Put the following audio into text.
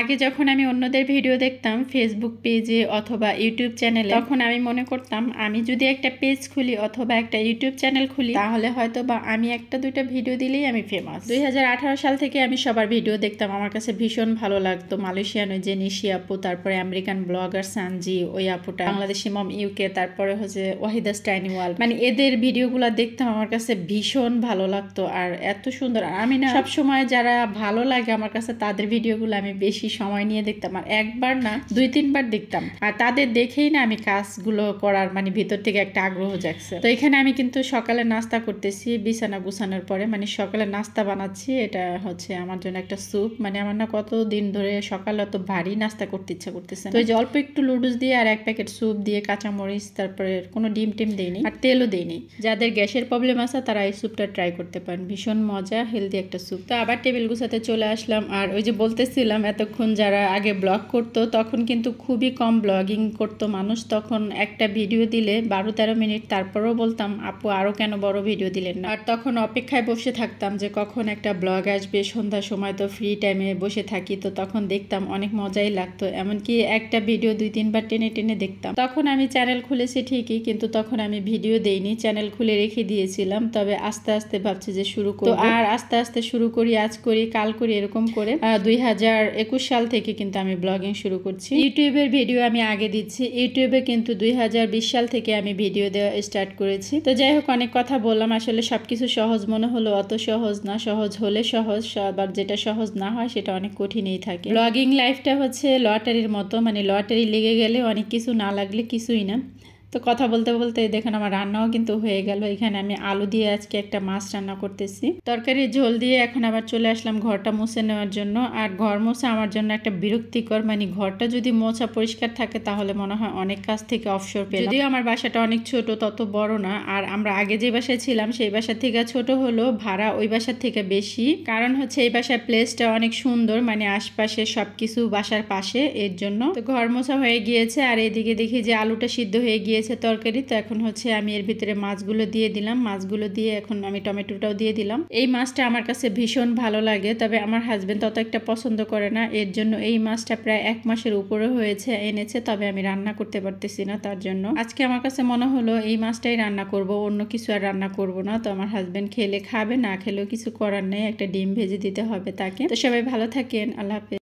আগে যখন আমি অন্যদের ভিডিও দেখতাম ফেসবুক পেজে অথবা ইউটিউব চ্যানেলে, তখন আমি মনে করতাম আমি যদি একটা পেজ খুলি অথবা একটা ইউটিউব চ্যানেল খুলি তাহলে হয়তো বা আমি একটা দুইটা ভিডিও দিলেই আমি ফেমাস। 2018 সাল থেকে আমি সবার ভিডিও দেখতাম, আমার কাছে ভীষণ ভালো লাগতো। মালয়েশিয়ান ওই যে নিশি আপু, তারপরে আমেরিকান ব্লগার সানজি, ওই আপুটা, বাংলাদেশি মম ইউকে, তারপরে হচ্ছে ওয়াহিদা স্টাইনি ওয়ার্ল্ড, মানে এদের ভিডিওগুলো দেখতাম, আমার কাছে ভীষণ ভালো লাগতো আর এত সুন্দর। আমি না সবসময় যারা ভালো লাগে আমার কাছে তাদের ভিডিওগুলো আমি বেশি সময় নিয়ে দেখতাম, আর একবার না 2-3 বার দেখতাম, আর তাদের দেখেই না আমি কাজগুলো করার মানে ভিতর থেকে একটা আগ্রহ জাগছে। তো এখানে আমি কিন্তু সকালে নাস্তা করতেছি বিছানা গুছানোর পরে, মানে সকালে নাস্তা বানাচ্ছি। এটা হচ্ছে আমার জন্য একটা স্যুপ, মানে আমার না কতদিন ধরে সকালে অত ভারী নাস্তা করতে ইচ্ছা করতেছে। তো এই যে অল্প একটু লুডুস দিয়ে আর 1 প্যাকেট স্যুপ দিয়ে, কাঁচামরিচ, তারপরে কোনো ডিম টিম দেইনি আর তেলও দেইনি। যাদের গ্যাসের প্রবলেম আছে তারা এই স্যুপটা ট্রাই করতে পারেন, ভীষণ মজা, হেলদি একটা স্যুপ। তো আবার টেবিল গুছাতে চলে আসলাম। আর ওই যে বলতেছিলাম এতক্ষণ যারা আগে ব্লগ করতো তখন কিন্তু খুবই কম ব্লগিং করতো মানুষ, তখন একটা ভিডিও দিলে 12-13 মিনিট, তারপরেও বলতাম আপু আরও কেন বড় ভিডিও দিলেন না। আর তখন অপেক্ষায় বসে থাকতাম যে কখন একটা ব্লগ আসবে, সন্ধ্যার সময় তো ফ্রি টাইমে বসে থাকি, তো তখন দেখতাম অনেক মজাই লাগতো। এমনকি একটা ভিডিও 2-3 বার টেনে টেনে দেখতাম। তখন আমি চ্যানেল খুলেছি ঠিকই, কিন্তু তখন আমি ভিডিও দেইনি, চ্যানেল খুলে রেখে দিয়েছিলাম। তবে আস্তে আস্তে ভাবছি যে শুরু করব, আর আস্তে আস্তে শুরু করি, আজ করি কাল করি, এরকম করে 2021 সাল থেকে কিন্তু আমি ব্লগিং শুরু করছি। ইউটিউবের ভিডিও আমি আগে দিচ্ছি, ইউটিউবে কিন্তু 2020 সাল থেকে আমি ভিডিও দেওয়া স্টার্ট করেছি। তো যাই হোক, অনেক কথা বললাম, আসলে সবকিছু সহজ মনে হলো অত সহজ না, সহজ হলে সহজ, আবার যেটা সহজ না হয় সেটা অনেক কঠিনই থাকে। ব্লগিং লাইফটা হচ্ছে লটারির মতো, মানে লটারি লেগে গেলে অনেক কিছু, না লাগলে কিছুই না। তো কথা বলতে বলতে দেখুন আমার রান্নাও কিন্তু হয়ে গেল। এখানে আমি আলু দিয়ে আজকে একটা মাছ রান্না করতেছি, তরকারি ঝোল দিয়ে। এখন আবার চলে আসলাম ঘরটা মুছে নেওয়ার জন্য। আর ঘর মোছা আমার জন্য একটা বিরক্তিকর, মানে ঘরটা যদি মোছা পরিষ্কার থাকে তাহলে মনে হয় অনেক কাজ থেকে অবসর পেলাম। যদিও আমার বাসাটা অনেক ছোট, তত বড় না। আর আমরা আগে যে বাসায় ছিলাম সেই বাসা থেকে ছোট হলো, ভাড়া ওই বাসার থেকে বেশি। কারণ হচ্ছে এই বাসার প্লেসটা অনেক সুন্দর, মানে আশপাশে সবকিছু বাসার পাশে, এর জন্য। তো ঘর মোছা হয়ে গিয়েছে, আর এদিকে দেখি যে আলুটা সিদ্ধ হয়ে গিয়েছে তরকারি। তো এখন হচ্ছে আমি এর ভিতরে মাছগুলো দিয়ে দিলাম, মাছগুলো দিয়ে এখন আমি টমেটোটাও দিয়ে দিলাম। এই মাছটা আমার কাছে ভীষণ ভালো লাগে, তবে আমার হাজবেন্ড তত একটা পছন্দ করে না, এর জন্য এই মাছটা প্রায় 1 মাসের উপরে হয়েছে এনেছে, তবে আমি রান্না করতে পারতেছি না। তার জন্য আজকে আমার কাছে মনে হলো এই মাছটাই রান্না করব, অন্য কিছু আর রান্না করব না। তো আমার হাজবেন্ড খেলে খাবে, না খেলেও কিছু করার নেই, একটা ডিম ভেজে দিতে হবে তাকে। তো সবাই ভালো থাকেন, আল্লাহ হাফেজ।